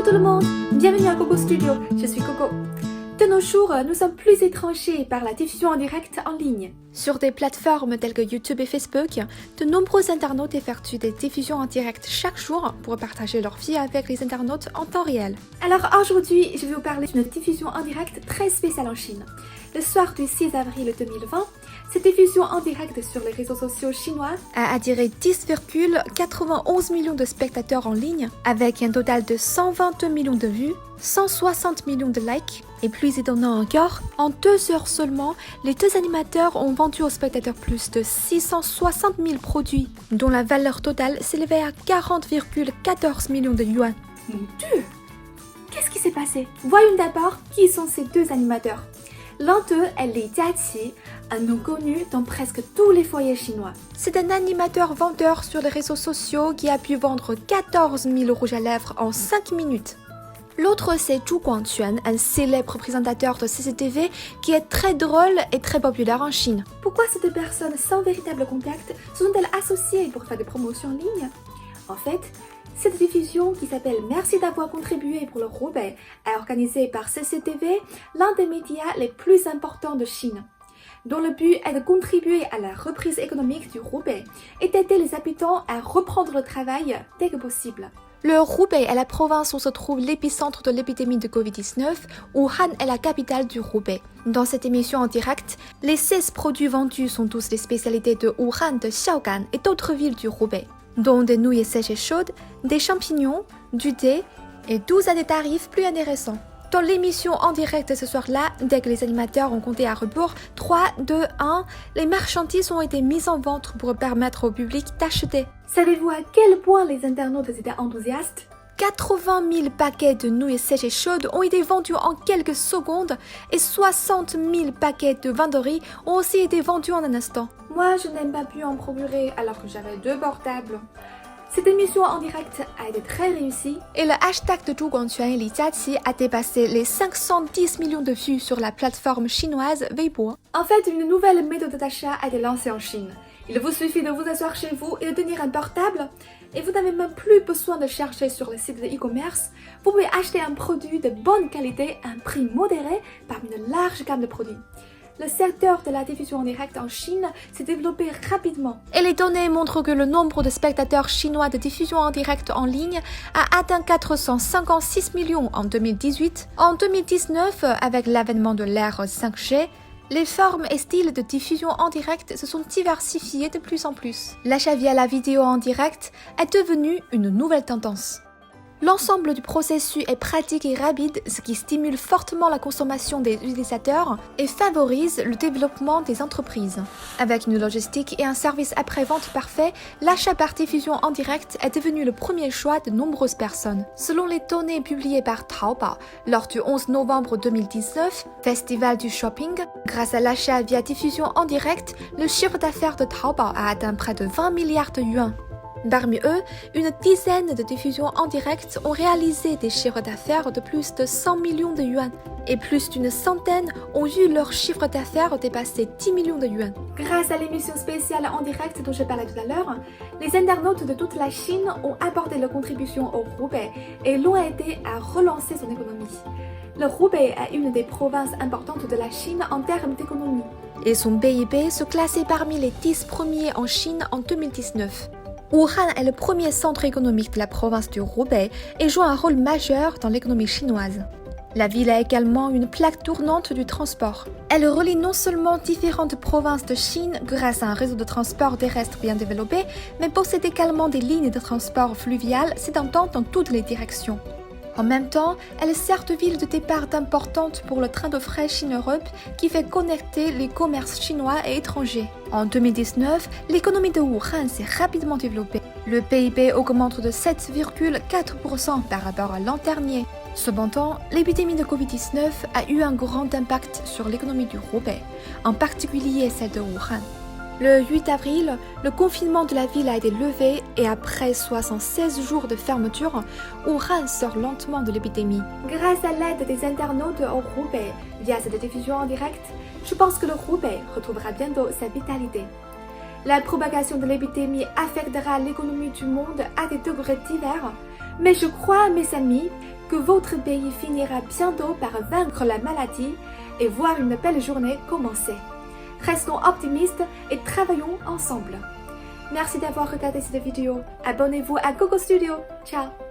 tout le monde, bienvenue à Coco Studio, je suis Coco. De nos jours, nous sommes plus étrangers par la diffusion en direct en ligne. Sur des plateformes telles que YouTube et Facebook, de nombreux internautes effectuent des diffusions en direct chaque jour pour partager leur vie avec les internautes en temps réel. Alors aujourd'hui, je vais vous parler d'une diffusion en direct très spéciale en Chine. Le soir du 6 avril 2020, cette diffusion en direct sur les réseaux sociaux chinois a attiré 10,91 millions de spectateurs en ligne, avec un total de 122 millions de vues, 160 millions de likes, et plus étonnant encore, en 2 heures seulement, les deux animateurs ont vendu aux spectateurs plus de 660 000 produits, dont la valeur totale s'élevait à 40,14 millions de yuan. Mon Dieu! Qu'est-ce qui s'est passé? Voyons d'abord qui sont ces deux animateurs. L'un d'eux est Li Jiaqi, un nom connu dans presque tous les foyers chinois. C'est un animateur vendeur sur les réseaux sociaux qui a pu vendre 14 000 rouges à lèvres en 5 minutes. L'autre, c'est Zhu Guangquan, un célèbre présentateur de CCTV qui est très drôle et très populaire en Chine. Pourquoi ces deux personnes sans véritable contact se sont-elles associées pour faire des promotions en ligne? En fait, cette diffusion qui s'appelle Merci d'avoir contribué pour le Hubei est organisée par CCTV, l'un des médias les plus importants de Chine, dont le but est de contribuer à la reprise économique du Hubei et d'aider les habitants à reprendre le travail dès que possible. Le Hubei est la province où se trouve l'épicentre de l'épidémie de Covid-19. Wuhan est la capitale du Hubei. Dans cette émission en direct, les 16 produits vendus sont tous des spécialités de Wuhan, de Xiaogan et d'autres villes du Hubei, dont des nouilles sèches et chaudes, des champignons, du thé et 12 à des tarifs plus intéressants. Dans l'émission en direct ce soir-là, dès que les animateurs ont compté à rebours 3, 2, 1, les marchandises ont été mises en vente pour permettre au public d'acheter. Savez-vous à quel point les internautes étaient enthousiastes? 80 000 paquets de nouilles sèches et chaudes ont été vendus en quelques secondes et 60 000 paquets de vin de riz ont aussi été vendus en un instant. Moi, je n'ai pas pu en procurer alors que j'avais 2 portables. Cette émission en direct a été très réussie et le hashtag de Zhu Guangquan et Li Jiaqi a dépassé les 510 millions de vues sur la plateforme chinoise Weibo. En fait, une nouvelle méthode d'achat a été lancée en Chine. Il vous suffit de vous asseoir chez vous et de tenir un portable et vous n'avez même plus besoin de chercher sur les sites de e-commerce. Vous pouvez acheter un produit de bonne qualité à un prix modéré parmi une large gamme de produits. Le secteur de la diffusion en direct en Chine s'est développé rapidement. Et les données montrent que le nombre de spectateurs chinois de diffusion en direct en ligne a atteint 456 millions en 2018. En 2019, avec l'avènement de l'ère 5G, les formes et styles de diffusion en direct se sont diversifiés de plus en plus. L'achat via la vidéo en direct est devenu une nouvelle tendance. L'ensemble du processus est pratique et rapide, ce qui stimule fortement la consommation des utilisateurs et favorise le développement des entreprises. Avec une logistique et un service après-vente parfait, l'achat par diffusion en direct est devenu le premier choix de nombreuses personnes. Selon les données publiées par Taobao lors du 11 novembre 2019, Festival du shopping, grâce à l'achat via diffusion en direct, le chiffre d'affaires de Taobao a atteint près de 20 milliards de yuan. Parmi eux, une dizaine de diffusions en direct ont réalisé des chiffres d'affaires de plus de 100 millions de yuan et plus d'une centaine ont vu leur chiffre d'affaires dépasser 10 millions de yuan. Grâce à l'émission spéciale en direct dont je parlais tout à l'heure, les internautes de toute la Chine ont apporté leur contribution au Hubei et l'ont aidé à relancer son économie. Le Hubei est une des provinces importantes de la Chine en termes d'économie et son PIB se classait parmi les 10 premiers en Chine en 2019. Wuhan est le premier centre économique de la province du Hubei et joue un rôle majeur dans l'économie chinoise. La ville est également une plaque tournante du transport. Elle relie non seulement différentes provinces de Chine grâce à un réseau de transport terrestre bien développé, mais possède également des lignes de transport fluvial s'étendant dans toutes les directions. En même temps, elle sert de ville de départ importante pour le train de fret Chine-Europe qui fait connecter les commerces chinois et étrangers. En 2019, l'économie de Wuhan s'est rapidement développée. Le PIB augmente de 7,4% par rapport à l'an dernier. Cependant, l'épidémie de Covid-19 a eu un grand impact sur l'économie du Hubei, en particulier celle de Wuhan. Le 8 avril, le confinement de la ville a été levé et après 76 jours de fermeture, Wuhan sort lentement de l'épidémie. Grâce à l'aide des internautes au Hubei via cette diffusion en direct, je pense que le Hubei retrouvera bientôt sa vitalité. La propagation de l'épidémie affectera l'économie du monde à des degrés divers, mais je crois, mes amis, que votre pays finira bientôt par vaincre la maladie et voir une belle journée commencer. Restons optimistes et travaillons ensemble. Merci d'avoir regardé cette vidéo. Abonnez-vous à Coco Studio. Ciao!